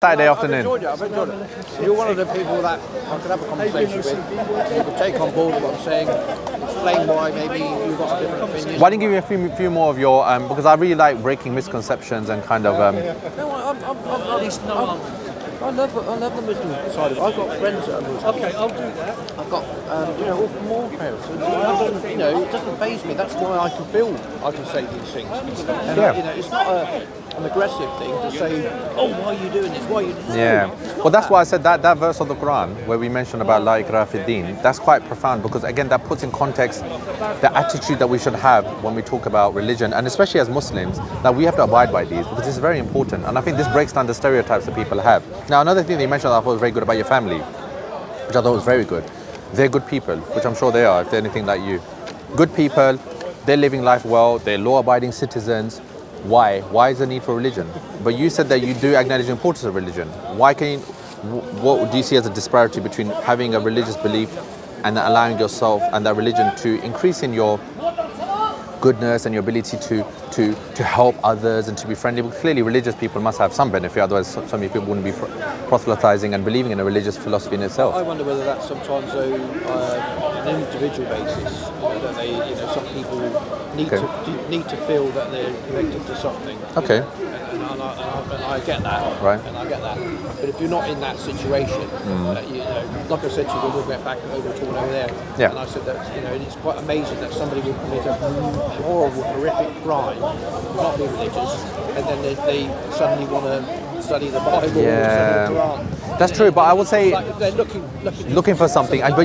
Saturday afternoon. I've enjoyed it. You're one of the people that I could have a conversation with. You could take on board what I'm saying, explain why maybe you've got a different opinion. Why don't you give me a few more of your, because I really like breaking misconceptions and kind of... I love the Muslim side of it. I've got friends that are Muslim. Okay, I'll do that. I've got, more parents. It doesn't faze me. That's why I can say these things. And, it's not an aggressive thing to say, oh, why are you doing this? Why are you doing this? Yeah. Well, that's why I said that verse of the Quran where we mentioned about La ikraha fi din, that's quite profound because, again, that puts in context the attitude that we should have when we talk about religion, and especially as Muslims, that we have to abide by these because it's very important. And I think this breaks down the stereotypes that people have. Now, another thing that you mentioned that I thought was very good about your family, which I thought was very good. They're good people, which I'm sure they are, if they're anything like you. Good people, they're living life well, they're law-abiding citizens. Why? Why is the need for religion? But you said that you do acknowledge the importance of religion. Why can you, what do you see as a disparity between having a religious belief and allowing yourself and that religion to increase in your goodness and your ability to help others and to be friendly? But clearly religious people must have some benefit, otherwise so many people wouldn't be proselytizing and believing in a religious philosophy in itself. I wonder whether that's sometimes on an individual basis, that they, some people need to feel that they're connected to something. Okay. And I get that. Right. And I get that. But if you're not in that situation, like I said to you when we went back over talking over there, and I said that it's quite amazing that somebody would commit a horrible, horrific crime, not be religious, and then they suddenly want to study the Bible or study the Quran. That's true, but I would say like they're looking for something. But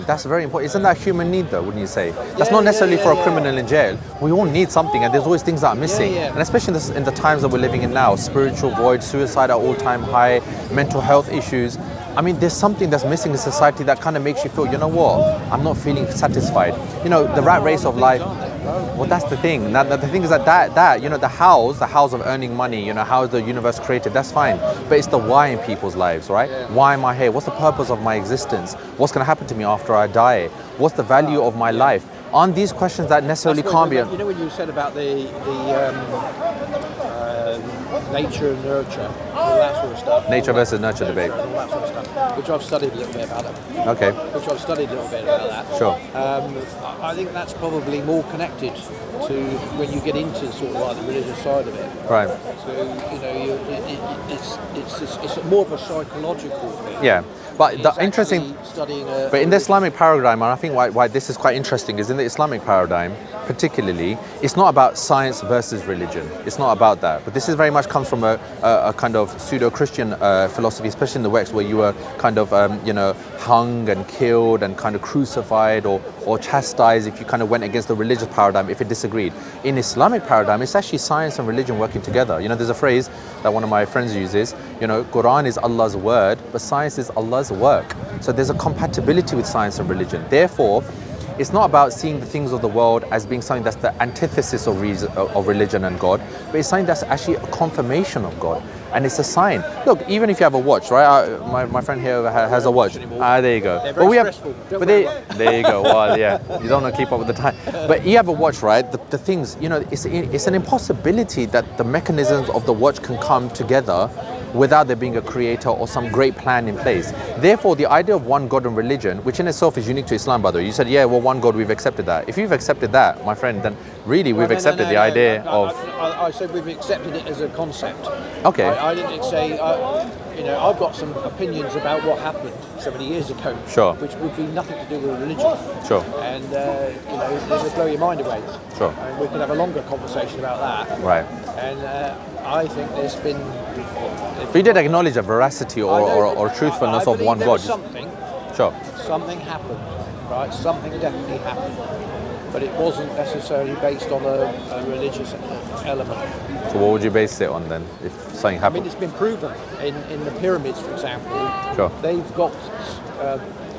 that's very important. Isn't that a human need though, wouldn't you say? That's not necessarily for a criminal in jail. We all need something, and there's always things that are missing. And especially in the times that we're living in now, spiritual void, suicide at all-time high, mental health issues. I mean, there's something that's missing in society that kind of makes you feel, you know what, I'm not feeling satisfied. The rat race of life. Well, that's the thing. Now, the thing is that the hows of earning money, how is the universe created, that's fine. But it's the why in people's lives, right? Why am I here? What's the purpose of my existence? What's going to happen to me after I die? What's the value of my life? Aren't these questions that necessarily can't be... You know when you said about the nature and nurture, all that sort of stuff. Nature versus nurture debate. All that sort of stuff, which I've studied a little bit about it. Okay. Which I've studied a little bit about that. Sure. I think that's probably more connected to when you get into sort of like the religious side of it. Right. So, it's more of a psychological thing. Yeah. But the interesting, but in the Islamic paradigm, and I think why this is quite interesting, is in the Islamic paradigm, particularly, it's not about science versus religion. It's not about that. But this is very much comes from a kind of pseudo-Christian philosophy, especially in the West, where you were kind of, hung and killed and kind of crucified or chastised if you kind of went against the religious paradigm, if it disagreed. In Islamic paradigm, it's actually science and religion working together. There's a phrase that one of my friends uses, Quran is Allah's word, but science is Allah's work. So there's a compatibility with science and religion. Therefore, it's not about seeing the things of the world as being something that's the antithesis of religion and God, but it's something that's actually a confirmation of God. And it's a sign. Look, even if you have a watch, right? My friend here has a watch. There you go. They're very stressful. There you go. Well, yeah, you don't want to keep up with the time. But you have a watch, right? The things, it's an impossibility that the mechanisms of the watch can come together without there being a creator or some great plan in place. Therefore, the idea of one God and religion, which in itself is unique to Islam, by the way, you said, one God, we've accepted that. If you've accepted that, my friend, then really we've accepted the idea of... I said we've accepted it as a concept. Okay. I didn't say, I've got some opinions about what happened so many years ago, sure, which would be nothing to do with religion. Sure. And, it would blow your mind away. Sure. And we could have a longer conversation about that. Right. And I think there's been... But you did acknowledge a veracity or truthfulness of one God. Something. Sure. Something happened, right? Something definitely happened. But it wasn't necessarily based on a religious element. So what would you base it on then, if something happened? I mean, it's been proven in the pyramids, for example. Sure. They've got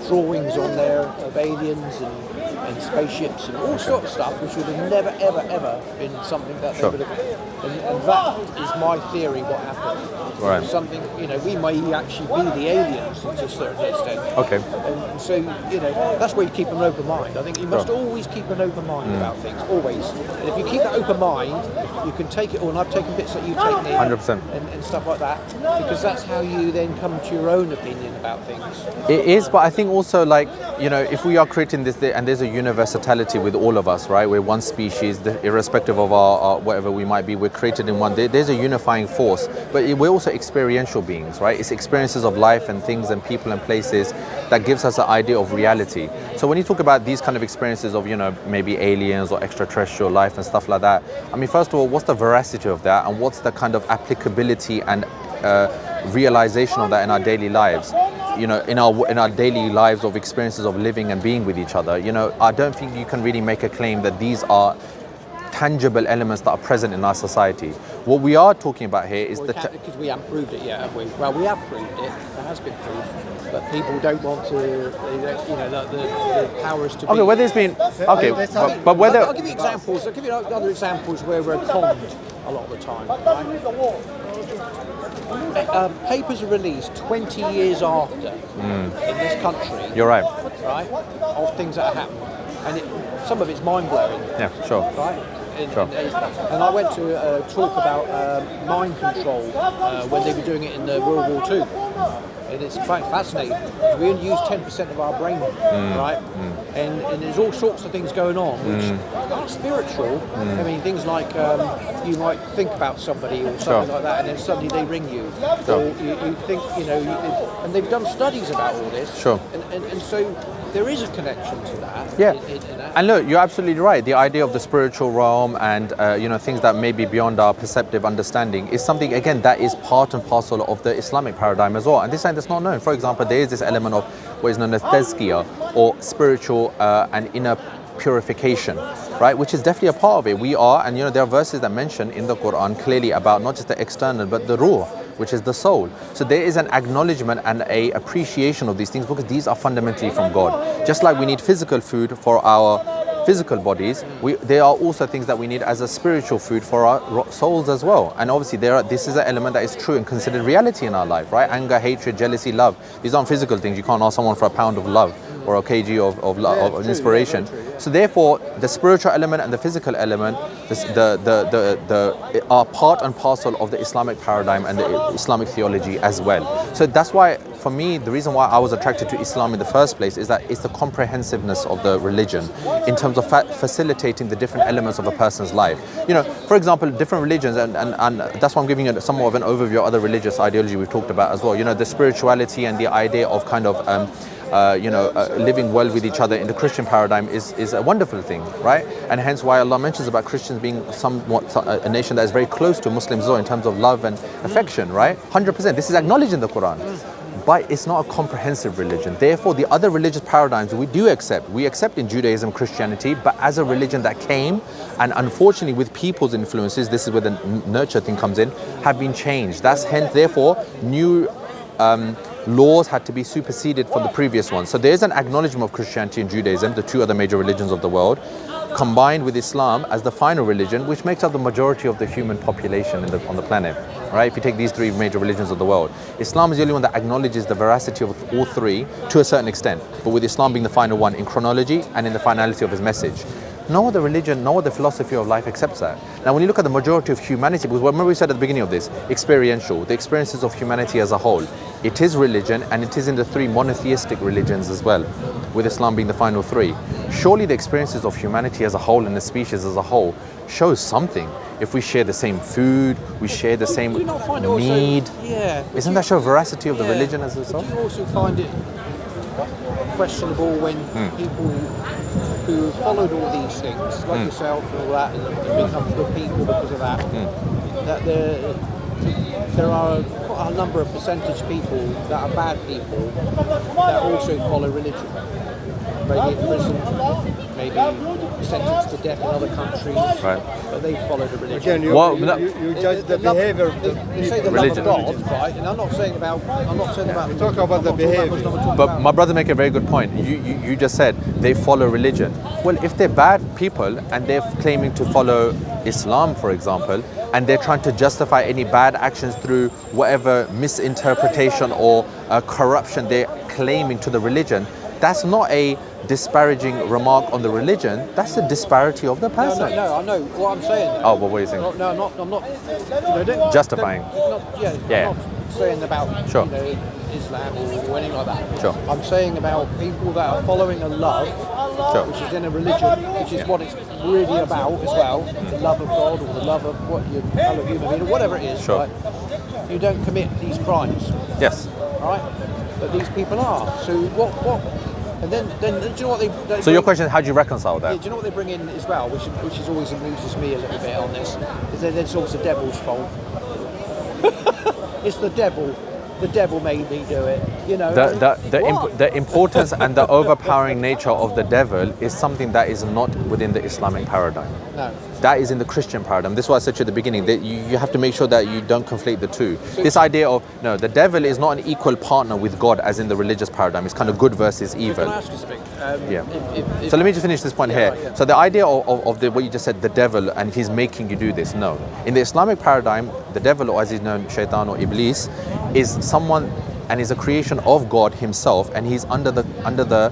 drawings on there of aliens and spaceships and all sorts of stuff, which would have never, ever, ever been something that they would have. And that is my theory. What happened? Right. Something, we may actually be the aliens to a certain extent. Okay. And so, that's where you keep an open mind. I think you must always keep an open mind about things, always. And if you keep that open mind, you can take it all. And I've taken bits that you've taken in 100%. and stuff like that, because that's how you then come to your own opinion about things. It is, but I think also, like, if we are creating this, and there's a universality with all of us, right? We're one species, irrespective of our whatever we might be, we're created in one. There's a unifying force, but we're also experiential beings, right? It's experiences of life and things and people and places that gives us an idea of reality. So when you talk about these kind of experiences of, maybe aliens or extraterrestrial life and stuff like that, I mean, first of all, what's the veracity of that, and what's the kind of applicability and realization of that in our daily lives? In our daily lives of experiences of living and being with each other. I don't think you can really make a claim that these are tangible elements that are present in our society. What we are talking about here is because we haven't proved it yet, have we? Well, we have proved it. It has been proved, but people don't want to. The powers to be. Okay, whether it's been but whether I'll give you examples. I'll give you other examples where we're conned a lot of the time. Right? Papers are released 20 years after in this country. You're right. Right, of things that happen, and some of it's mind blowing. Yeah, sure. Right. Sure. And I went to a talk about mind control when they were doing it in World War II. And it's quite fascinating. We only use 10% of our brain, right? And there's all sorts of things going on which are spiritual. I mean, things like you might think about somebody or something like that, and then suddenly they ring you. Or you think, and they've done studies about all this. Sure. And so there is a connection to that. Yeah. In that. And look, you're absolutely right. The idea of the spiritual realm and things that may be beyond our perceptive understanding is something, again, that is part and parcel of the Islamic paradigm as well. And this is that's not known. For example, there is this element of what is known as tazkiyah, or spiritual and inner purification, right? Which is definitely a part of it. We are, and there are verses that mention in the Quran clearly about not just the external, but the ruh, which is the soul. So there is an acknowledgement and a appreciation of these things, because these are fundamentally from God. Just like we need physical food for our physical bodies, there are also things that we need as a spiritual food for our souls as well. And obviously this is an element that is true and considered reality in our life, right? Anger, hatred, jealousy, love. These aren't physical things. You can't ask someone for a pound of love or a kg of inspiration. So therefore, the spiritual element and the physical element are part and parcel of the Islamic paradigm and the Islamic theology as well. So that's why, for me, the reason why I was attracted to Islam in the first place is that it's the comprehensiveness of the religion in terms of facilitating the different elements of a person's life. For example, different religions, and that's why I'm giving you somewhat of an overview of other religious ideology we've talked about as well. The spirituality and the idea of kind of living well with each other in the Christian paradigm is a wonderful thing, right? And hence why Allah mentions about Christians being somewhat a nation that is very close to Muslims in terms of love and affection, right? 100%. This is acknowledged in the Quran. But it's not a comprehensive religion. Therefore, the other religious paradigms we do accept. We accept in Judaism, Christianity, but as a religion that came, and unfortunately with people's influences, this is where the nurture thing comes in, have been changed. That's hence, therefore, new laws had to be superseded from the previous ones. So there's an acknowledgement of Christianity and Judaism, the two other major religions of the world, combined with Islam as the final religion, which makes up the majority of the human population on the planet. Right? If you take these three major religions of the world, Islam is the only one that acknowledges the veracity of all three to a certain extent, but with Islam being the final one in chronology and in the finality of his message. No other religion, no other philosophy of life accepts that. Now, when you look at the majority of humanity, because remember we said at the beginning of this, experiential, the experiences of humanity as a whole, it is religion, and it is in the three monotheistic religions as well, with Islam being the final three. Surely the experiences of humanity as a whole and the species as a whole shows something. If we share the same food, we share the same need. Isn't that show veracity of the religion as itself? Do you also find it questionable when people who followed all these things, like yourself and all that, and become good people because of that, that there are quite a number of percentage people that are bad people that also follow religion? maybe in prison, maybe sentenced to death in other countries, Right. but they follow the religion. Again, you, Well, you, no. you judge the behavior of the They say the Religion. love of God, right? And I'm not saying about. We talk about the behavior. But my brother make a very good point. You just said they follow religion. Well, if they're bad people and they're claiming to follow Islam, for example, and they're trying to justify any bad actions through whatever misinterpretation or corruption they're claiming to the religion, that's not a disparaging remark on the religion. That's a disparity of the person. No, I know what I'm saying. Oh, well, what are you saying? No, I'm not. Justifying. I'm not saying about Sure. Islam or anything like that. Sure. I'm saying about people that are following a love, Sure. which is in a religion, which is what it's really about as well. The love of God or the love of what your fellow human being or whatever it is. Sure. Right? You don't commit these crimes, Yes. right? But these people are. So what? And then do you know what they So your question is, how do you reconcile Yeah, that? do you know what they bring in as well, which is always amuses me a little bit on this, is that it's always the devil's fault. It's the devil. The devil made me do it. You know. The importance and the overpowering nature of the devil is something that is not within the Islamic paradigm. No. That is in the Christian paradigm. This is what I said to you at the beginning, that you have to make sure that you don't conflate the two. This idea of, no, the devil is not an equal partner with God as in the religious paradigm. It's kind of good versus evil. Can I ask you something? Yeah. If So let me just finish this point here. right, yeah. So the idea of what you just said, the devil, and he's making you do this. No. In the Islamic paradigm, the devil, or as he's known, shaitan or iblis, is someone and is a creation of God himself, and he's under the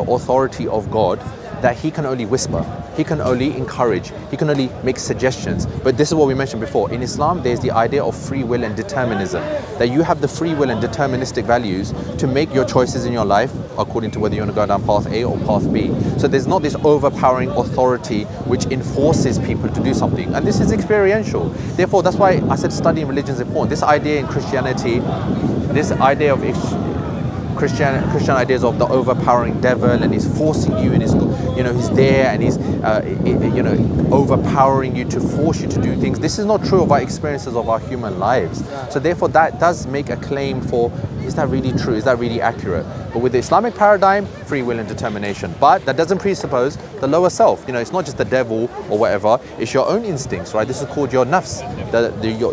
authority of God, that he can only whisper, he can only encourage, he can only make suggestions. But this is what we mentioned before. In Islam, there's the idea of free will and determinism, that you have the free will and deterministic values to make your choices in your life according to whether you want to go down path A or path B. So there's not this overpowering authority which enforces people to do something. And this is experiential. Therefore, that's why I said studying religion is important. This idea in Christianity, this idea of Christian ideas of the overpowering devil, and he's forcing you, and he's there, and he's overpowering you to force you to do things. This is not true of our experiences of our human lives. So therefore, that does make a claim for, is that really true? Is that really accurate? But with the Islamic paradigm, free will and determination. But that doesn't presuppose the lower self. It's not just the devil or whatever. It's your own instincts, right? This is called your nafs,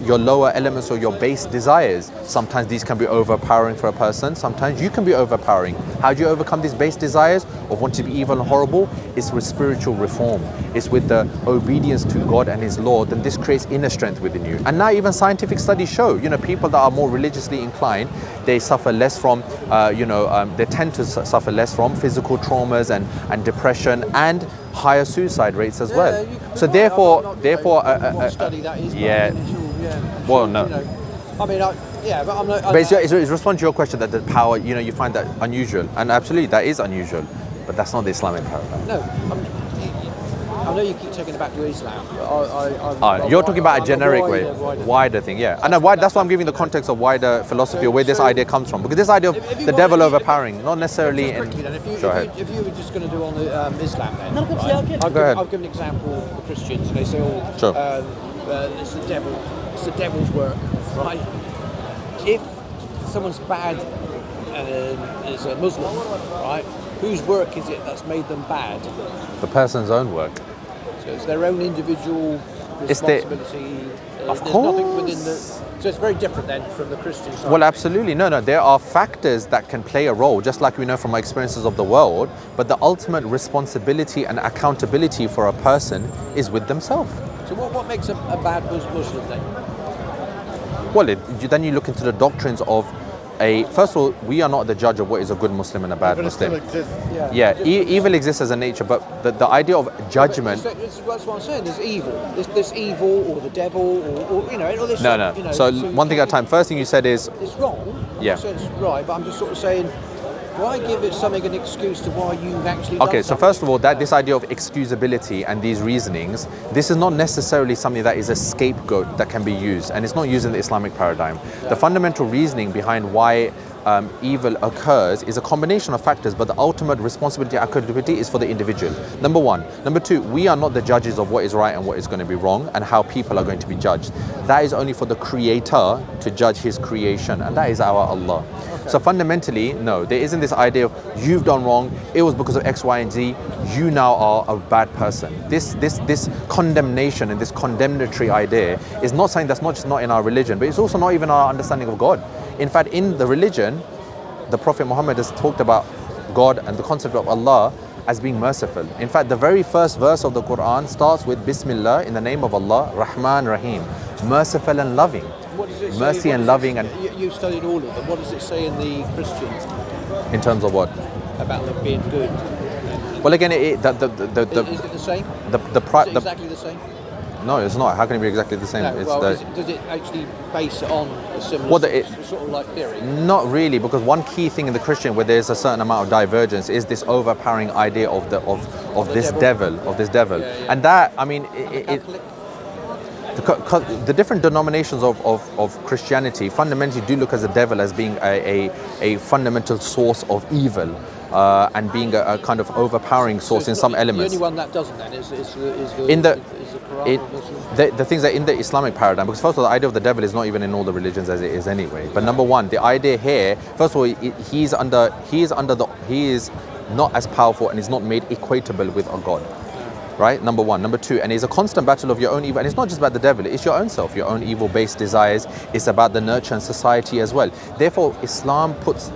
your lower elements or your base desires. Sometimes these can be overpowering for a person. Sometimes you can be overpowering. How do you overcome these base desires of wanting to be evil and horrible? It's with spiritual reform. It's with the obedience to God and His law. Then this creates inner strength within you. And now even scientific studies show, people that are more religiously inclined, they suffer less from, they tend to suffer less from physical traumas and depression and higher suicide rates as well. So therefore, what study that is. yeah. Yeah. Well, no. I mean, but I'm not. But it's response to your question that the power, you find that unusual, and absolutely that is unusual, but that's not the Islamic paradigm. No, I know you keep taking it back to Islam, but you're talking about a generic wider thing, yeah. And that's why I'm giving the context of wider philosophy, or where this idea comes from, because this idea of the devil overpowering, not necessarily in. Go ahead. If you were just going to do on the Islam, then Go ahead. I'll give an example of the Christians, and they say, Sure. it's the devil, it's the devil's work, right? If someone's bad as a Muslim, right, whose work is it that's made them bad? The person's own work. So it's their own individual It's responsibility. Of There's course. nothing within so it's very different then from the Christian side. Well, absolutely. No. There are factors that can play a role, just like we know from our experiences of the world, but the ultimate responsibility and accountability for a person is with themselves. So what makes a bad Muslim then? Well, then you look into the doctrines of first of all, we are not the judge of what is a good Muslim and a bad But it still Muslim. exists. Yeah, evil exists as a nature, but the idea of judgment. That's what I'm saying. There's evil. There's evil, or the devil, or all this. No. So one thing at a time. First thing you said is, it's wrong. Yeah. So it's right, but I'm just sort of saying, why give it something an excuse to why you've actually done okay, so something? first of all, this idea of excusability and these reasonings, this is not necessarily something that is a scapegoat that can be used, and it's not used in the Islamic paradigm. The fundamental reasoning behind why evil occurs is a combination of factors, but the ultimate responsibility and accountability is for the individual. Number one. Number two, we are not the judges of what is right and what is going to be wrong and how people are going to be judged. That is only for the Creator to judge His creation, and that is our Allah. So fundamentally, no, there isn't this idea of you've done wrong, it was because of X, Y, and Z, you now are a bad person. This condemnation and this condemnatory idea is not something that's not just not in our religion, but it's also not even our understanding of God. In fact, in the religion, the Prophet Muhammad has talked about God and the concept of Allah as being merciful. In fact, the very first verse of the Quran starts with Bismillah, in the name of Allah, Rahman, Rahim, merciful and loving. What does it say? Mercy and loving. And you studied all of them. What does it say in the Christians in terms of what? about them being good? Well, again, Is it the same? Is it exactly the same? No, it's not. How can it be exactly the same? No, It's well, the, does it actually base it on a similar sort of like theory? Not really, because one key thing in the Christian where there's a certain amount of divergence is this overpowering idea of this devil. Yeah. And that, I mean, the different denominations of Christianity fundamentally do look at the devil as being a fundamental source of evil. And being a kind of overpowering source in some elements. The only one that doesn't then is the Quran. The things that in the Islamic paradigm, because first of all, the idea of the devil is not even in all the religions as it is anyway. But number one, the idea here, first of all, he is not as powerful and is not made equatable with a God. Right, number one. Number two, and it's a constant battle of your own evil, and it's not just about the devil, it's your own self, your own evil-based desires. It's about the nurture and society as well. Therefore, Islam puts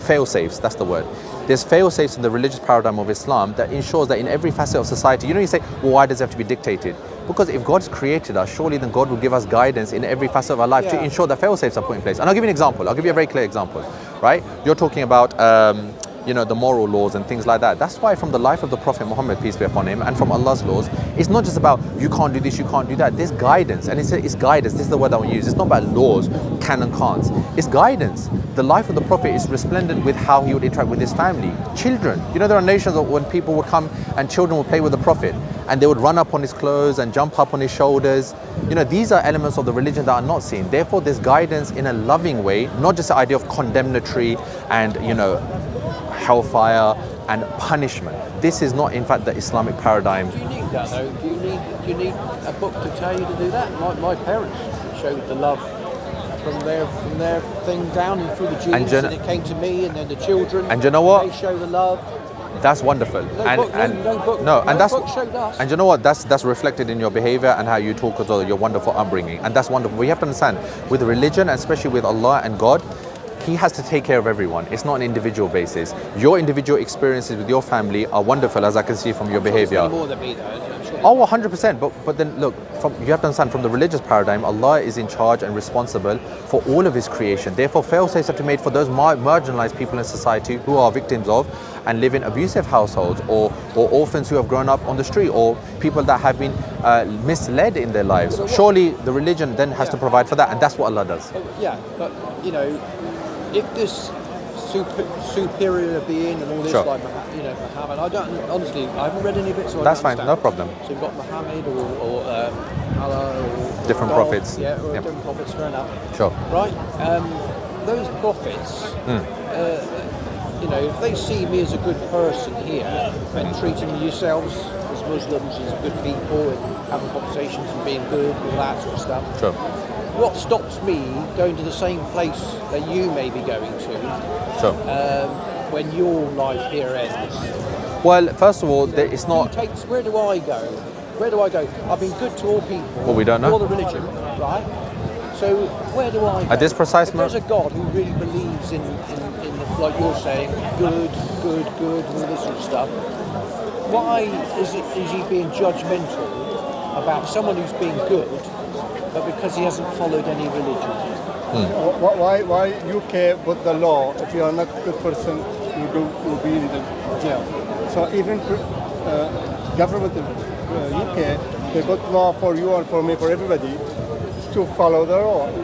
fail-safes, that's the word. There's fail-safes in the religious paradigm of Islam that ensures that in every facet of society, you say, well, why does it have to be dictated? Because if God's created us, surely then God will give us guidance in every facet of our life to ensure that fail-safes are put in place. And I'll give you an example. I'll give you a very clear example, right? You're talking about the moral laws and things like that. That's why from the life of the Prophet Muhammad, peace be upon him, and from Allah's laws, it's not just about you can't do this, you can't do that. There's guidance, and it's guidance. This is the word I want to use. It's not about laws, can and can'ts. It's guidance. The life of the Prophet is resplendent with how he would interact with his family. Children. There are nations when people would come and children would play with the Prophet and they would run up on his clothes and jump up on his shoulders. These are elements of the religion that are not seen. Therefore, there's guidance in a loving way, not just the idea of condemnatory and, hellfire and punishment. This is not, in fact, the Islamic paradigm. Do you need that, though? Do you need a book to tell you to do that? My parents showed the love from their thing down and through the genes, and it came to me, and then the children. And you know what? They show the love. That's wonderful. Book showed us. And you know what? That's reflected in your behavior and how you talk as well, your wonderful upbringing. And that's wonderful. We have to understand, with religion, and especially with Allah and God, He has to take care of everyone. It's not an individual basis. Your individual experiences with your family are wonderful, as I can see from your behavior. More than me, though. Oh, 100%. But then look, you have to understand, from the religious paradigm, Allah is in charge and responsible for all of His creation. Therefore, fail-safes have to be made for those marginalized people in society who are victims of and live in abusive households, or orphans who have grown up on the street, or people that have been misled in their lives. Surely the religion then has to provide for that, and that's what Allah does. Yeah, but if this superior being and all this, like Muhammad, I haven't read any bits. So that's fine, no problem. So you've got Muhammad or Allah or different God, prophets. Yeah, or different prophets, fair enough. Sure. Right. Those prophets, if they see me as a good person here and treating yourselves as Muslims as good people and having conversations and being good and all that sort of stuff. Sure. What stops me going to the same place that you may be going to? Sure. When your life here ends? Well, first of all, it's not. Where do I go? Where do I go? I've been good to all people. Well, we don't know. All the religion, right? So where do I go? At this precise moment, there's a God who really believes in like you're saying, good, all this sort of stuff. Why is he being judgmental about someone who's being good, but because he hasn't followed any religion? Why UK put the law? If you are not a good person, you'll be in the jail. So even government of UK, they put law for you and for me, for everybody, to follow the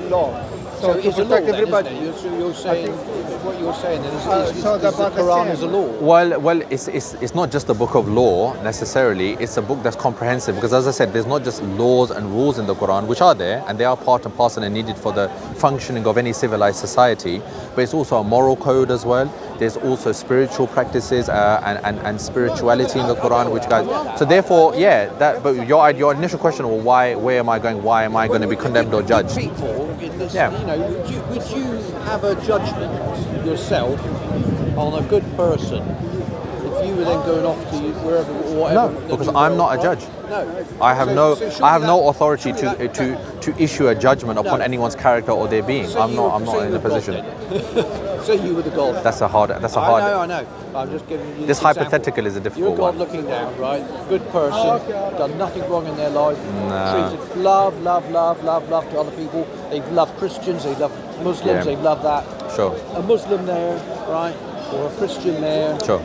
law. So to protect everybody. You're saying what you're saying then is the Quran is a law. Well, it's not just a book of law necessarily. It's a book that's comprehensive, because, as I said, there's not just laws and rules in the Quran, which are there and they are part and parcel and needed for the functioning of any civilized society. But it's also a moral code as well. There's also spiritual practices and spirituality in the Quran, which guys. So therefore, yeah. But your initial question, well, where am I going? Why am I going to be condemned or judged? People, It's, Yeah. You know, would you have a judgment yourself on a good person if you were then going off to wherever or whatever? No, because I'm not a judge. No. I have no authority surely to issue a judgment upon No. anyone's character or their being. Say I'm you were- not say in you a were God position. then. Say you were the God. That's a hard. I know. I'm just giving you This example. hypothetical is a difficult You're God one. looking down, right? Good person, done nothing wrong in their life, treated love to other people. They've loved Christians, they love Muslims, Yeah. they love that. Sure. A Muslim there, right? Or a Christian there. Sure.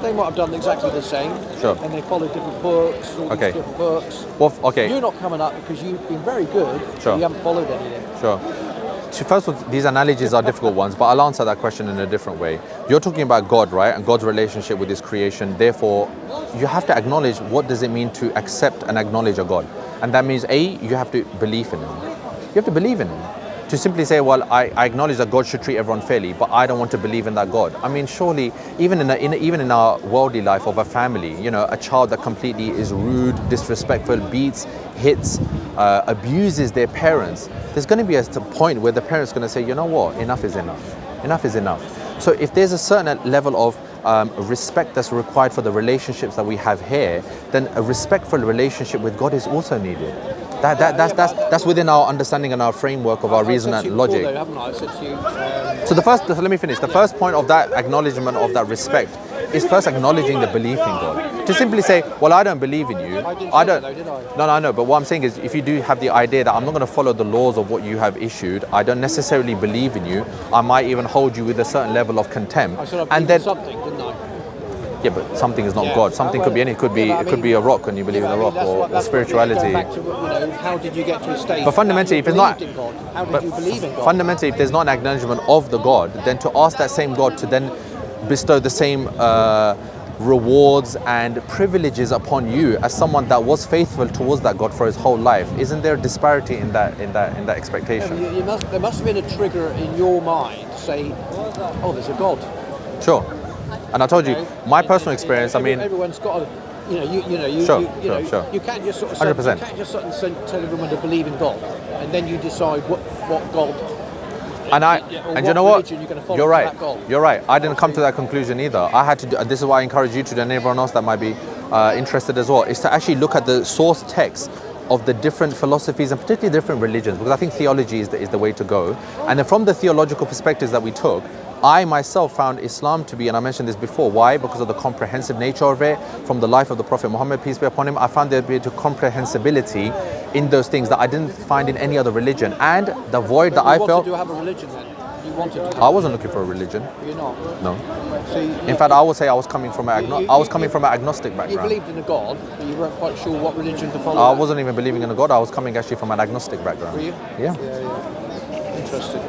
They might have done exactly the same. Sure. And they follow different books, all Okay. these different books. Well, okay. You're not coming up because you've been very good, Sure. but you haven't followed anything. Sure. First of all, these analogies are difficult ones, but I'll answer that question in a different way. You're talking about God, right? And God's relationship with his creation. Therefore, you have to acknowledge what does it mean to accept and acknowledge a God. And that means, A, you have to believe in him. You have to believe in him. To simply say, well, I acknowledge that God should treat everyone fairly, but I don't want to believe in that God. I mean, surely, even in our worldly life of a family, you know, a child that completely is rude, disrespectful, beats, hits, abuses their parents, there's going to be a point where the parent's going to say, you know what, enough is enough. Enough is enough. So if there's a certain level of respect that's required for the relationships that we have here, then a respectful relationship with God is also needed. That's within our understanding and our framework of our reason and logic. Before, though, haven't I? I said to you, So let me finish. The first point of that acknowledgement of that respect is first acknowledging the belief in God. To simply say, well, I don't believe in you. I didn't I say don't. that, though, did I? No, I know. But what I'm saying is, if you do have the idea that I'm not going to follow the laws of what you have issued, I don't necessarily believe in you. I might even hold you with a certain level of contempt. I said I And believed then, in something, didn't I? yeah, but something is not Yeah. God. Something could be any. It could be. Yeah, but I It could mean- be a rock, and you believe in a rock, that's or what- that's what- spirituality. Going back to, you know, how did you get to a stage? But fundamentally, that if you it's not- believed in God, how did But you believe in God? fundamentally, if there's not an acknowledgement of the God, then to ask that same God to then bestow the same rewards and privileges upon you as someone that was faithful towards that God for his whole life, isn't there a disparity in that expectation? There must have been a trigger in your mind to say, oh, there's a God. Sure. And I told you, know? my And- personal and experience. I mean, everyone's got a, Sure, you sure. you can't just sort of 100%. you can't just sort of tell everyone to believe in God, and then you decide what God. and you know what? religion you're gonna follow You're to right. that God. You're right. I didn't come to that conclusion either. I had to. This is why I encourage you to do, and everyone else that might be interested as well, is to actually look at the source text of the different philosophies and particularly different religions, because I think theology is the way to go. And then from the theological perspectives that we took, I myself found Islam to be, and I mentioned this before, why? Because of the comprehensive nature of it, from the life of the Prophet Muhammad, peace be upon him. I found there to be a comprehensibility in those things that I didn't find in any other religion. And the void that I You felt, wanted to have a religion then. You wanted to. I wasn't looking for a religion. You're not. No. So In fact, I would say I was coming from an agnostic you background. believed in a God, but you weren't quite sure what religion to follow. I wasn't even believing in a God. I was coming actually from an agnostic background. Were you? Yeah. Interesting.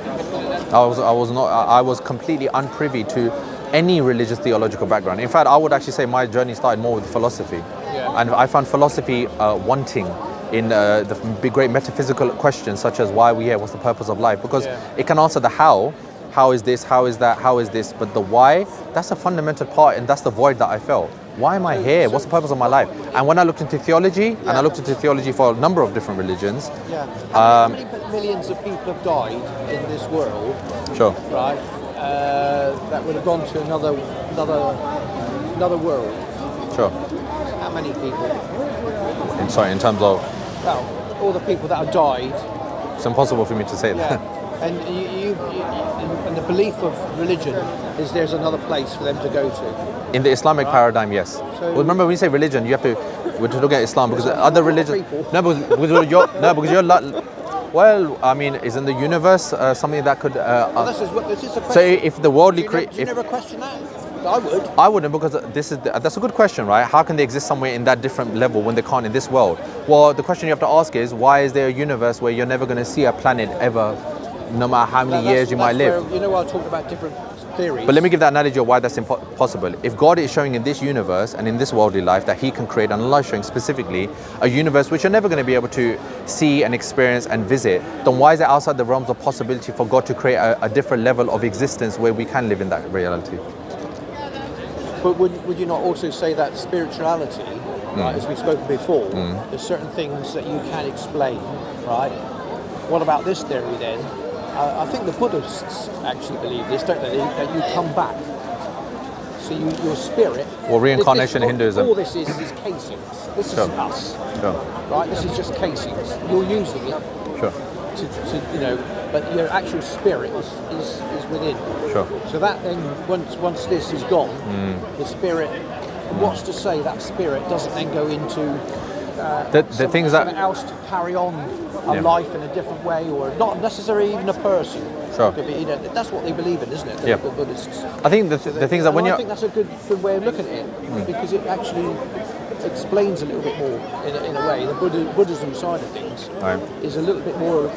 I was completely unprivy to any religious theological background. In fact, I would actually say my journey started more with philosophy. Yeah. And I found philosophy wanting in the big, great metaphysical questions such as why are we here, what's the purpose of life? Because it can answer the how is this, how is that, how is this, but the why, that's a fundamental part, and that's the void that I felt. Why am I here? What's the purpose of my life? And when I looked into theology, and I looked into theology for a number of different religions. Yeah. How many millions of people have died in this world, Sure. right? That would have gone to another world. Sure. How many people? In terms of, Well, all the people that have died. it's impossible for me to say that. Yeah. And and the belief of religion is there's another place for them to go to. In the Islamic paradigm, yes. So- Well, remember, when you say religion, you have to, we're looking at Islam because other religions. people. No, because you're. Well, I mean, isn't the universe something that could? Well, this is a question. So if the worldly do you creation, never question that? I would. I wouldn't, because that's a good question, right? How can they exist somewhere in that different level when they can't in this world? Well, the question you have to ask is, why is there a universe where you're never going to see a planet ever, no matter how many years you might live? Where, I talked about different theories. But let me give that analogy of why that's impossible. If God is showing in this universe and in this worldly life that He can create, and Allah is showing specifically a universe which you're never going to be able to see and experience and visit, then why is it outside the realms of possibility for God to create a different level of existence where we can live in that reality? But would you not also say that spirituality, right, as we spoke before, there's certain things that you can explain, right? What about this theory then? I think the Buddhists actually believe this, don't they? That you come back. So your spirit. Or reincarnation in Hinduism. All this is casings. This is us. Sure. Right? This is just casings. You're using it. Sure. To but your actual spirit is within. Sure. So that then, once this is gone, the spirit, what's to say that spirit doesn't then go into the things that something else to carry on a life in a different way, or not necessarily even a person. Sure. Could be, that's what they believe in, isn't it? The Buddhists. I think the things that when you... I think that's a good way of looking at it, because it actually explains a little bit more in a way. The Buddhism side of things is a little bit more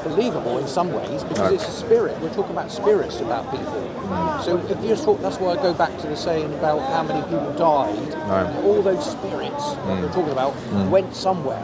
believable in some ways, because it's a spirit. We're talking about spirits about people. So if you talk, that's why I go back to the saying about how many people died. All those spirits we're talking about went somewhere.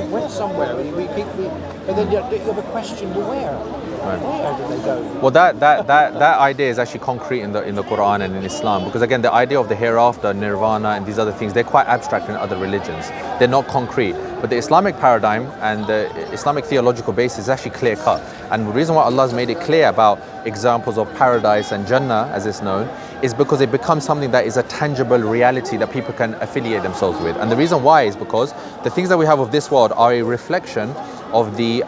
Went somewhere, and then you have a question: where? Where do they go? Well, that idea is actually concrete in the Quran and in Islam, because again, the idea of the hereafter, nirvana, and these other things, they're quite abstract in other religions. They're not concrete. But the Islamic paradigm and the Islamic theological basis is actually clear cut. And the reason why Allah has made it clear about examples of paradise and Jannah, as it's known, is because it becomes something that is a tangible reality that people can affiliate themselves with. And the reason why is because the things that we have of this world are a reflection of the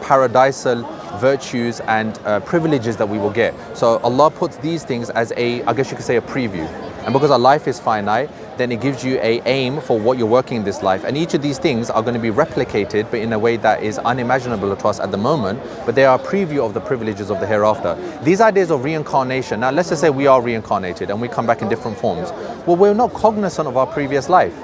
paradisal virtues and privileges that we will get. So Allah puts these things as I guess you could say, a preview. And because our life is finite, then it gives you an aim for what you're working in this life. And each of these things are going to be replicated, but in a way that is unimaginable to us at the moment, but they are a preview of the privileges of the hereafter. These ideas of reincarnation, now let's just say we are reincarnated and we come back in different forms. Well, we're not cognizant of our previous life.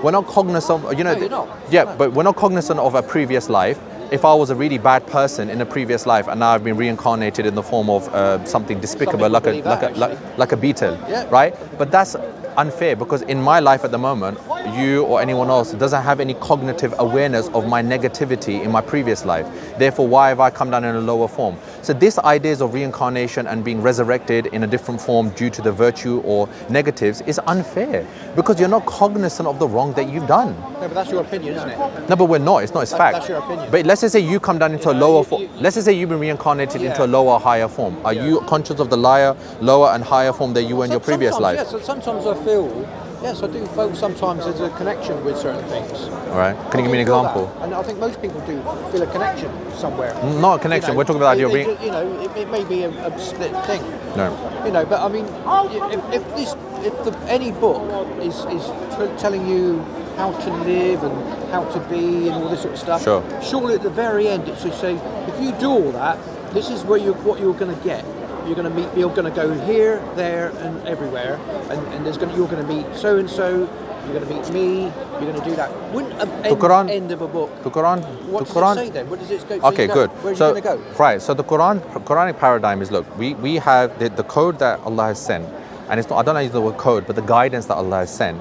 We're not cognizant, No, you're not. Yeah, but we're not cognizant of a previous life. If I was a really bad person in a previous life and now I've been reincarnated in the form of something despicable, like a beetle, right? But that's unfair, because in my life at the moment, you or anyone else doesn't have any cognitive awareness of my negativity in my previous life. Therefore, why have I come down in a lower form? So this ideas of reincarnation and being resurrected in a different form due to the virtue or negatives is unfair, because you're not cognizant of the wrong that you've done. No, but that's your opinion, isn't it? No, but we're not. It's not. It's fact. That's your opinion. But let's just say you come down into a lower form. Let's just say you've been reincarnated into a lower, higher form. Are you conscious of the lower and higher form that you were in your previous life? Yes, sometimes I feel, yes, I do feel sometimes there's a connection with certain things. All right. Can you give me an example? And I think most people do feel a connection somewhere. Not a connection. We're talking about the idea of it may be a split thing. No. But I mean, any book is telling you how to live and how to be and all this sort of stuff. Sure. Surely at the very end it should say, if you do all that, this is what you're going to get. You're going to meet. You're going to go here, there, and everywhere, and you're going to meet so and so. You're going to meet me. You're going to do that. Wouldn't end of a book. The Quran. What does it say then? What does it go? Okay, good. Where's it going to go? Right. So the Quranic paradigm is, look, we have the code that Allah has sent, and it's not. I don't use the word code, but the guidance that Allah has sent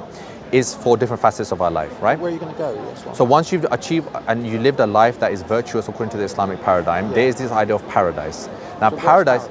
is for different facets of our life, right? Where are you going to go? So once you've achieved and you lived a life that is virtuous according to the Islamic paradigm, there is this idea of paradise. Now, paradise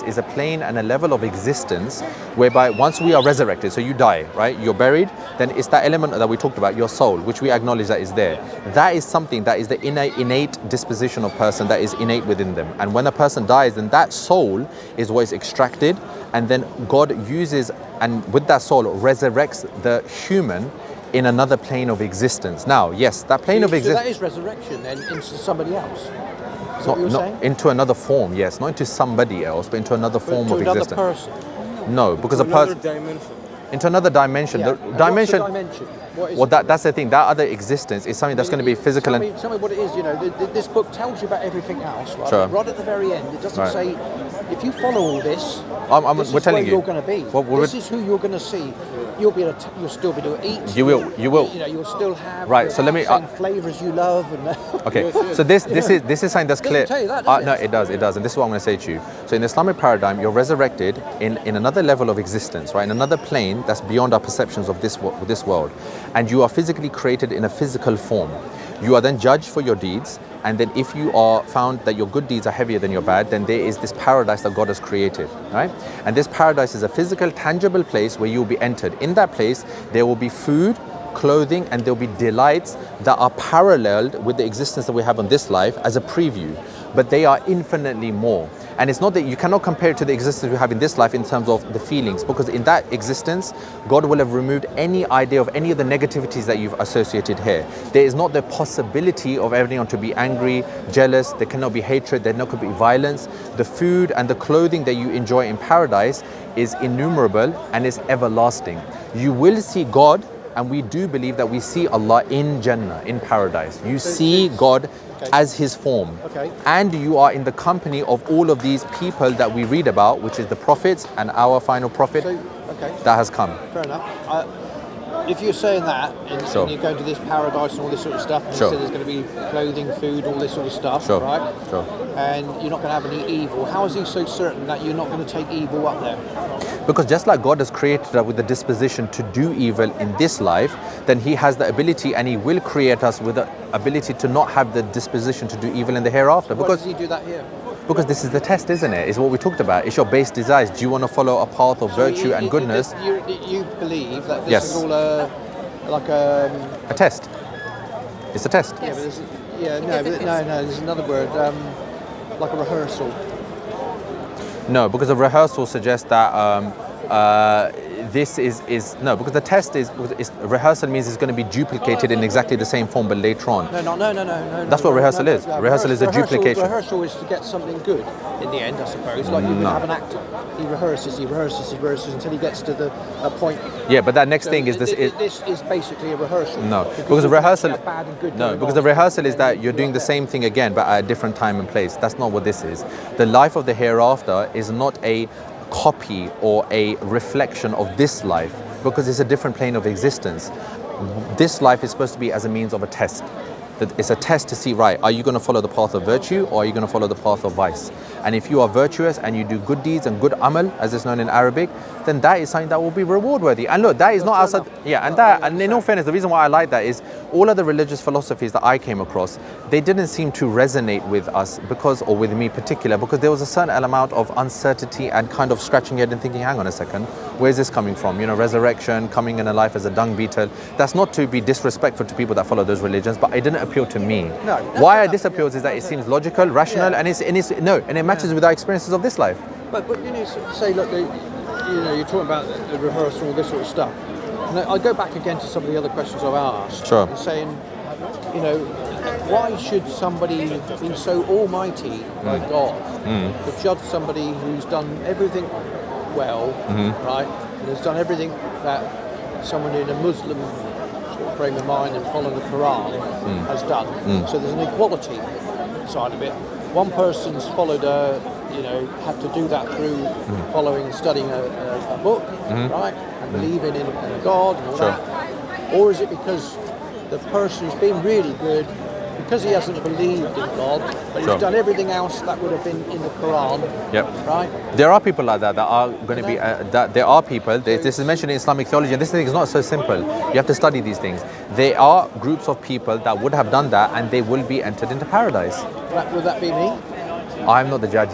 is a plane and a level of existence whereby once we are resurrected, so you die, right? You're buried, then it's that element that we talked about, your soul, which we acknowledge that is there. That is something that is the innate disposition of person that is innate within them. And when a person dies, then that soul is what is extracted, and then God uses, and with that soul resurrects the human in another plane of existence. Now, yes, that plane of existence. So that is resurrection then into somebody else. Not into another form, yes, not into somebody else, but into another form of existence. Another person. No, because a person. Into another dimension. Yeah. The dimension. What's the dimension? What is well, that's the thing. That other existence is something that's going to be physical. Tell me what it is. This book tells you about everything else. Right? Sure. Right at the very end, it doesn't say if you follow all this. We're telling you. You're going to be. This is who you're going to see. You'll still be able to eat. You will. You'll still have. Right. So let me. Same flavors you love. Okay. So this is something that's clear. It doesn't tell you that, does it? No, it does, and this is what I'm going to say to you. So in the Islamic paradigm, you're resurrected in another level of existence, right? In another plane that's beyond our perceptions of this world, and you are physically created in a physical form. You are then judged for your deeds, and then if you are found that your good deeds are heavier than your bad, then there is this paradise that God has created, right? And this paradise is a physical, tangible place where you will be entered. In that place, there will be food, clothing, and there will be delights that are paralleled with the existence that we have on this life as a preview. but they are infinitely more. And it's not that you cannot compare it to the existence we have in this life in terms of the feelings, because in that existence, God will have removed any idea of any of the negativities that you've associated here. There is not the possibility of everyone to be angry, jealous, there cannot be hatred, there cannot be violence. The food and the clothing that you enjoy in paradise is innumerable and is everlasting. You will see God, and we do believe that we see Allah in Jannah, in paradise. You see God as his form. And you are in the company of all of these people that we read about, which is the prophets and our final prophet that has come. Fair enough. If you're saying that, and you're going to this paradise and all this sort of stuff, and you said there's going to be clothing, food, all this sort of stuff, right? And you're not going to have any evil, how is he so certain that you're not going to take evil up there? Because just like God has created us with the disposition to do evil in this life, then he has the ability, and he will create us with the ability to not have the disposition to do evil in the hereafter. Why does he do that here? Because this is the test, isn't it? It's what we talked about. It's your base desires. Do you want to follow a path of virtue and goodness? You believe that this is all a test. It's a test. Yeah, but there's another word, like a rehearsal. No, because a rehearsal suggests that this is no, because the test is rehearsal means it's going to be duplicated in exactly the same form, but later on. No. That's what rehearsal is. Rehearsal is a duplication. Rehearsal is to get something good in the end, I suppose. Like you would have an actor. He rehearses until he gets to the point. Yeah, but that next thing is this. This is basically a rehearsal. No, because the rehearsal. No, because the rehearsal is that you're doing the same thing again, but at a different time and place. That's not what this is. The life of the hereafter is not a copy or a reflection of this life, because it's a different plane of existence. This life is supposed to be as a means of a test. It's a test to see, right, are you going to follow the path of virtue, or are you going to follow the path of vice? And if you are virtuous and you do good deeds and good amal, as it's known in Arabic, then that is something that will be reward worthy. And look, that is not outside. Yeah, and in all fairness, the reason why I like that is all of the religious philosophies that I came across, they didn't seem to resonate with us or with me in particular, because there was a certain amount of uncertainty and kind of scratching your head and thinking, hang on a second, where's this coming from? You know, resurrection, coming in a life as a dung beetle. That's not to be disrespectful to people that follow those religions, but it didn't appeal to me. No. Why this appeals is that it seems logical, rational, and it matches with our experiences of this life. But you know, say, look, you're talking about the rehearsal, all this sort of stuff. And I go back again to some of the other questions I've asked. Sure. Saying, you know, why should somebody be so almighty like God to judge somebody who's done everything well, right, and has done everything that someone in a Muslim sort of frame of mind and following the Quran has done? So there's an equality side of it. One person's followed had to do that through studying a book, right, and believing in a God and all that. Or is it because the person's been really good, because he hasn't believed in God, but he's done everything else that would have been in the Quran, right? There are people like that are going to be, there are people, this is mentioned in Islamic theology, and this thing is not so simple. You have to study these things. There are groups of people that would have done that, and they will be entered into paradise. Would that be me? I'm not the judge.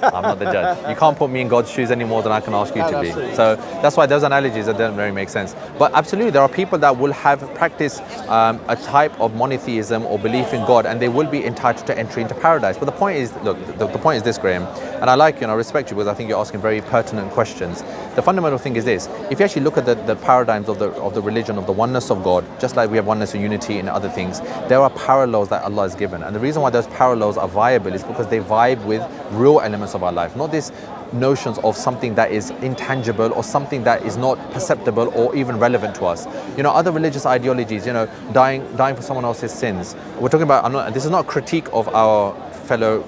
I'm not the judge. You can't put me in God's shoes any more than I can ask you to be. So that's why those analogies that don't really make sense. But absolutely, there are people that will have practiced a type of monotheism or belief in God, and they will be entitled to entry into paradise. But the point is, look, the point is this, Graham, and I respect you because I think you're asking very pertinent questions. The fundamental thing is this: if you actually look at the paradigms of the religion of the oneness of God, just like we have oneness and unity in other things, there are parallels that Allah has given, and the reason why those parallels are viable is because they vibe with real elements of our life, not these notions of something that is intangible or something that is not perceptible or even relevant to us. You know, other religious ideologies, dying for someone else's sins. We're talking about, this is not a critique of our fellow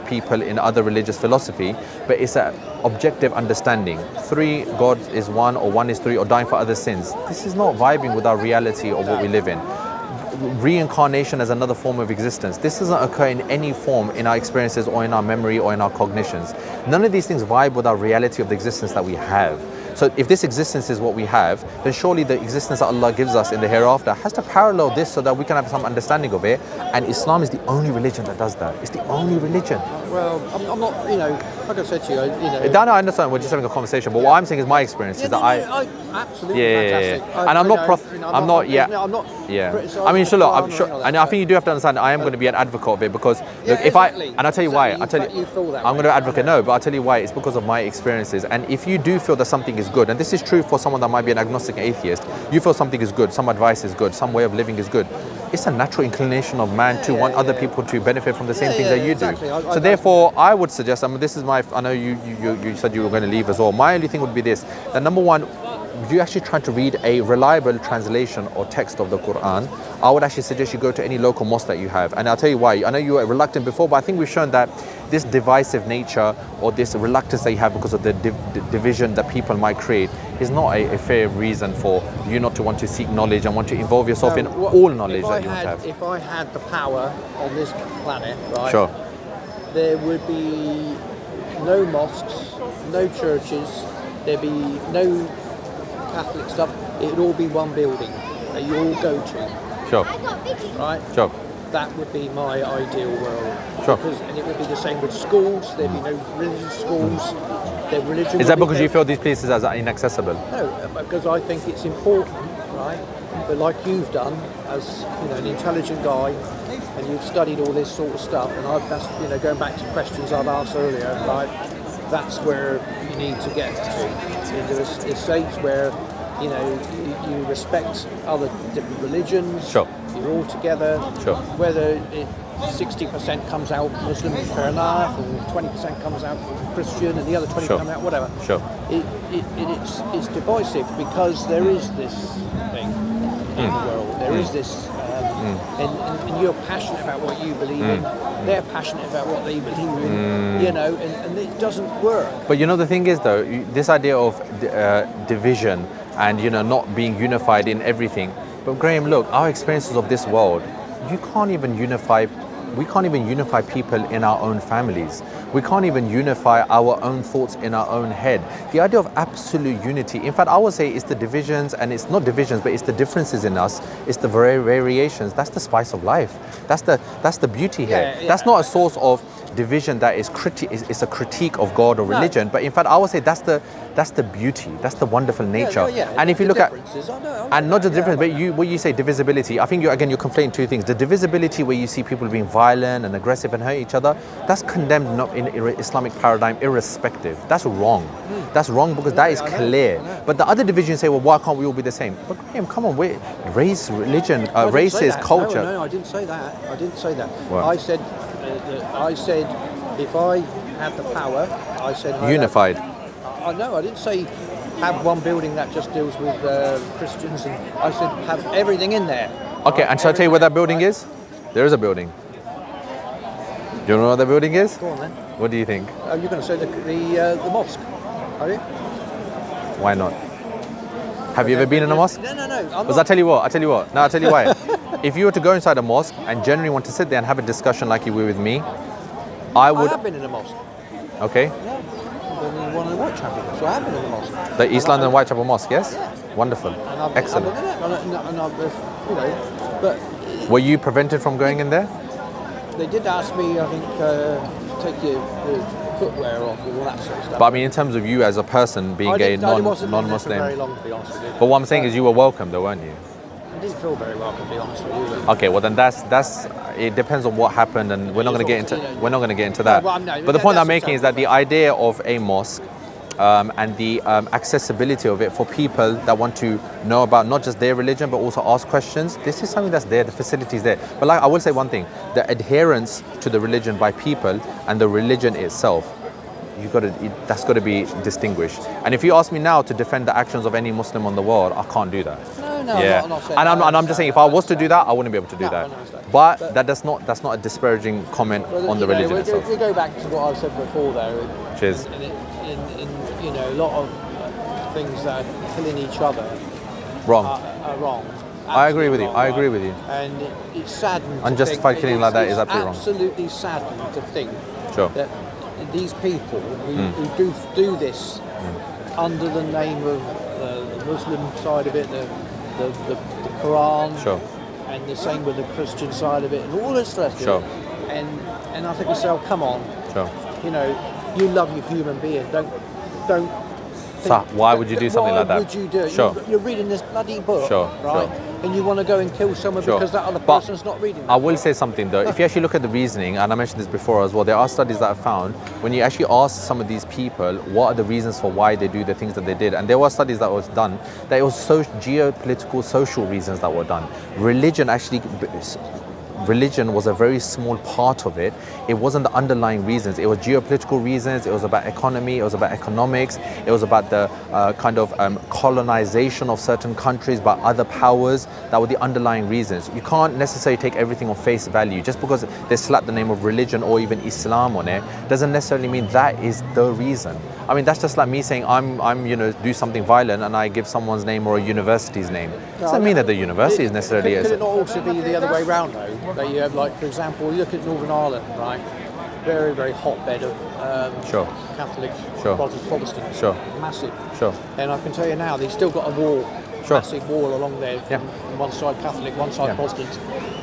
people in other religious philosophy, but it's an objective understanding. 3 God is 1, or 1 is 3, or dying for other sins. This is not vibing with our reality of what we live in. Reincarnation as another form of existence. This doesn't occur in any form in our experiences or in our memory or in our cognitions. None of these things vibe with our reality of the existence that we have. So if this existence is what we have, then surely the existence that Allah gives us in the hereafter has to parallel this so that we can have some understanding of it. And Islam is the only religion that does that. It's the only religion. Well, I'm not, you know, like I said to you, you know. No, I understand. We're just having a conversation. But what I'm saying is my experience is that absolutely yeah. fantastic. And I'm not I'm not yeah. I mean, sure, look, I'm sure, and I think you do have to understand. I am going to be an advocate of it because look, if exactly. and I'll tell you why. I'll tell you, feel that I'm way. going to advocate no, but I'll tell you why. It's because of my experiences. And if you do feel that something is good, and this is true for someone that might be an agnostic atheist, you feel something is good, some advice is good, some way of living is good. It's a natural inclination of man to want other people to benefit from the same things that you exactly. do. So therefore, I would suggest. I mean, this is my. I know you said you were going to leave as well. My only thing would be this: that number one, you actually try to read a reliable translation or text of the Quran. I would actually suggest you go to any local mosque that you have, and I'll tell you why. I know you were reluctant before, but I think we've shown that this divisive nature or this reluctance that you have because of the division that people might create is not a fair reason for you not to want to seek knowledge and want to involve yourself in all knowledge that you want to have. If I had the power on this planet, right, sure, there would be no mosques, no churches, there'd be no Catholic stuff. It would all be one building that you all go to. Sure. Right? Sure. That would be my ideal world. Sure. And it would be the same with schools. There'd be no religious schools. Their religion. Is that because you feel these places as inaccessible? No, because I think it's important, right? But like you've done, as you know, an intelligent guy, and you've studied all this sort of stuff, and that's going back to questions I've asked earlier, like that's where you need to get to into a state where you respect other different religions. Sure. You're all together. Sure. Whether 60% comes out Muslim, fair enough, and 20% comes out Christian, and the other 20% come out whatever. Sure. It's divisive because there is this thing in the world. There is this, and you're passionate about what you believe in. They're passionate about what they believe in. And it doesn't work. But the thing is, though, this idea of division and not being unified in everything. But Graham, look, our experiences of this world, we can't even unify people in our own families. We can't even unify our own thoughts in our own head. The idea of absolute unity, in fact, I would say it's the divisions, and it's not divisions, but it's the differences in us. It's the variations. That's the spice of life. That's the beauty here. Yeah. That's not a source of division that is it's a critique of God or religion. But in fact, I would say that's the beauty. That's the wonderful nature. And if you look at, and not just difference, but what you say divisibility, I think you're conflating two things. The divisibility where you see people being violent and aggressive and hurt each other, that's condemned not in Islamic paradigm irrespective. That's wrong. That's wrong because that is clear. But the other division say, well, why can't we all be the same? But Graham, come on, race, religion, races, culture. No, I didn't say that. I didn't say that. What? I said if I had the power, I said unified. I didn't say have one building that just deals with Christians, and I said have everything in there. Okay, and shall I tell you where that building is? There is a building. Do you know what the building is? Go on then. What do you think? You're going to say the mosque, are you? Why not? Have you ever been in a mosque? No. Because I'll tell you what. No, I'll tell you why. If you were to go inside a mosque and generally want to sit there and have a discussion like you were with me, I have been in a mosque. Okay. Yeah. I've been in one of the Whitechapel, so I have been in a mosque. The East London Whitechapel Mosque, yes? Yeah. Wonderful. Excellent. But were you prevented from going in there? They did ask me, I think, to take your footwear off and all that sort of stuff. But I mean, in terms of you as a person being a non-Muslim. Very long, to be honest with you. But what I'm saying is you were welcome though, weren't you? I didn't feel very welcome, to be honest with you. Okay, well then that's it depends on what happened, and we're not going to get into that. But the point I'm making is that the idea of a mosque and the accessibility of it for people that want to know about not just their religion but also ask questions, this is something that's there, the facility is there. But like I will say one thing, the adherence to the religion by people and the religion itself, that's got to be distinguished. And if you ask me now to defend the actions of any Muslim on the world, I can't do that. No, yeah. I'm not saying I'm just saying, if I was to do that, I wouldn't be able to do that. But that's not a disparaging comment on the religion itself. We go back to what I said before, though. Cheers. In a lot of things that are killing each other wrong. Are wrong. I agree with you. Wrong, I agree with you. And it's saddening. Unjustified killing like that is absolutely wrong. Absolutely saddening to think that these people who do this under the name of the Muslim side of it, the Quran, and the same with the Christian side of it, and all this rest of it. And I think we say, oh, come on, Sure. You know, you love your human being. Don't. So why would you do something like that? Why would you do it? Sure. You're reading this bloody book, Sure, right? sure. And you want to go and kill someone Sure. because that other But person's not reading that I will book. say something though. If you actually look at the reasoning, and I mentioned this before as well, there are studies that have found when you actually ask some of these people what are the reasons for why they do the things that they did, and there were studies that was done that it was geopolitical, social reasons that were done. Religion was a very small part of it. It wasn't the underlying reasons. It was geopolitical reasons. It was about economy. It was about economics. It was about the colonization of certain countries by other powers. That were the underlying reasons. You can't necessarily take everything on face value. Just because they slap the name of religion or even Islam on it doesn't necessarily mean that is the reason. I mean, that's just like me saying I'm do something violent and I give someone's name or a university's name. Doesn't mean that the university is necessarily. Could it not also be the other way around though? That you have, like, for example, you look at Northern Ireland, right? Very, very hotbed of Sure. Catholics, Sure. Protestants. Sure. Massive. Sure. And I can tell you now, they've still got a wall, Sure. massive wall along there. Yeah. From one side Catholic, one side Yeah. Protestant.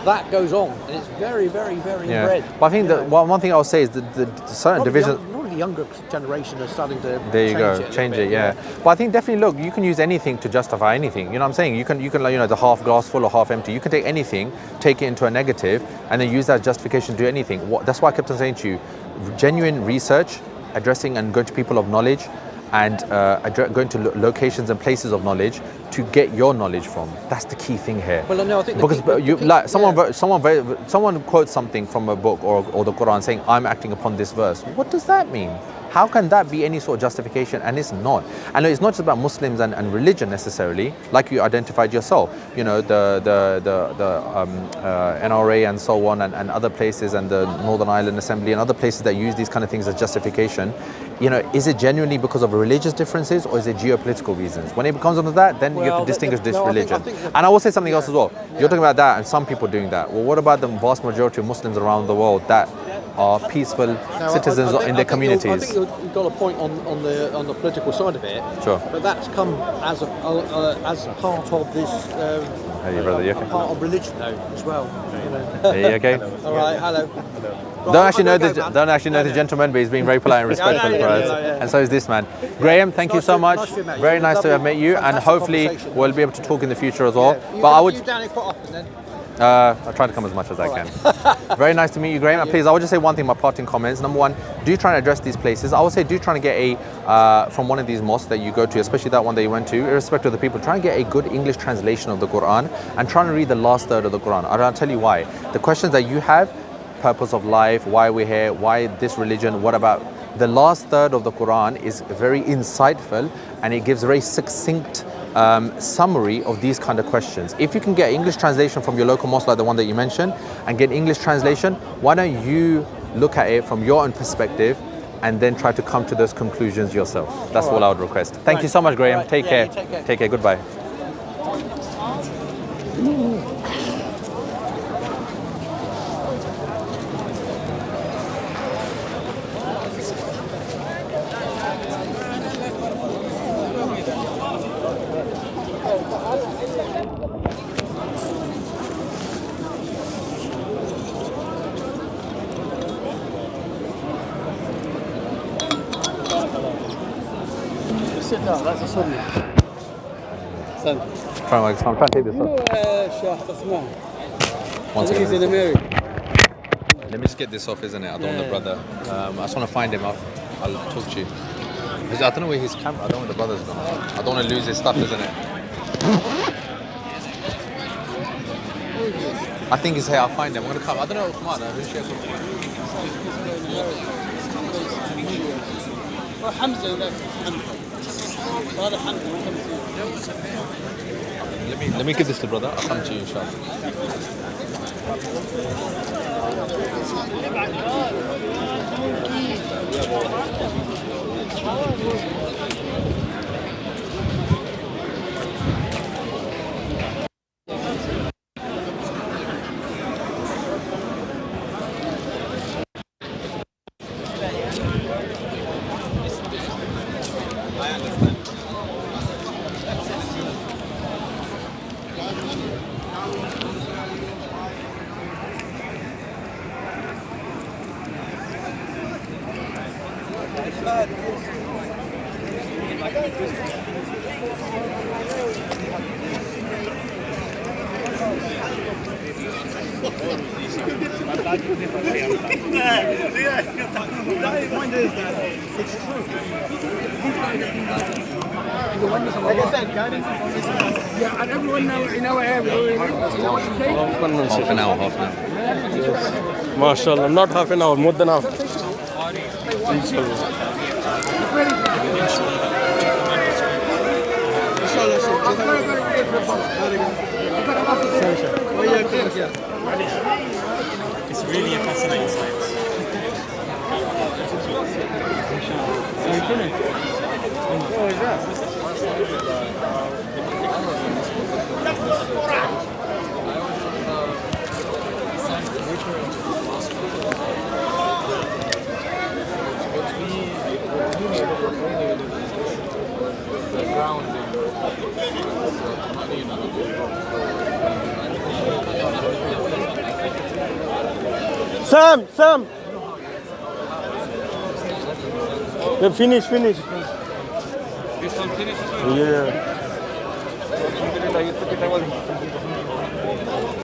That goes on, and it's very, very, very red. But I think that one thing I'll say is that the certain divisions. The younger generation are starting to There you go, change change it, it, yeah. But I think definitely, look, you can use anything to justify anything. You know what I'm saying? You can the half glass full or half empty. You can take anything, take it into a negative, and then use that justification to do anything. That's why I kept on saying to you, genuine research, addressing and going to people of knowledge, and going to locations and places of knowledge to get your knowledge from. That's the key thing here. Well, no, I think because someone quotes something from a book or the Quran saying, "I'm acting upon this verse." What does that mean? How can that be any sort of justification? And it's not. And it's not just about Muslims and religion necessarily, like you identified yourself. You know, the NRA and so on, and other places, and the Northern Ireland Assembly and other places that use these kind of things as justification. You know, is it genuinely because of religious differences or is it geopolitical reasons? When it becomes onto that, then you have to distinguish this religion. And I will say something else as well. You're talking about that and some people doing that. Well, what about the vast majority of Muslims around the world that are peaceful citizens in their communities? I think you've got a point on the political side of it. Sure. But that's come as part of this. Hey, brother, you okay? Part of religion, though, as well. You know. Are you okay? All right, hello. Don't actually know the gentleman, but he's being very polite and respectful for us. And so is this man. Graham, thank you so much. Very nice to have met you, and hopefully we'll be able to talk in the future as well. But I would. You down here quite often then? I try to come as much as I can. Very nice to meet you, Graham. And please, I would just say one thing, my parting comments. Number one, do try and address these places. I would say do try and get from one of these mosques that you go to, especially that one that you went to, irrespective of the people, try and get a good English translation of the Quran and try and read the last third of the Quran. I'll tell you why. The questions that you have, purpose of life, why we're here, why this religion, what about the last third of the Quran is very insightful and it gives a very succinct summary of these kind of questions. If you can get English translation from your local mosque like the one that you mentioned and get English translation, why don't you look at it from your own perspective and then try to come to those conclusions yourself. That's all I would request. Thank you so much, Graham. Take care. Take care. Goodbye. Sit down, that's a Sunni. Son. I'm trying to take this off. Shaykh Uthman. One I think he's in second. America. Let me just get this off, isn't it? I don't want the brother. I just want to find him. I'll talk to you. I don't know where his camera. I don't know where the brother's gone. I don't want to lose his stuff, isn't it? I think he's here. I'll find him. I'm gonna come. I don't know. Come on. Who's Shaykh? Let me give this to brother. I'll come to you, inshallah. Like I said, yeah, and everyone now, you know, Half an hour. MashaAllah, not half an hour, more than half. It's really a fascinating science. Sam! Yeah, finish. Yeah.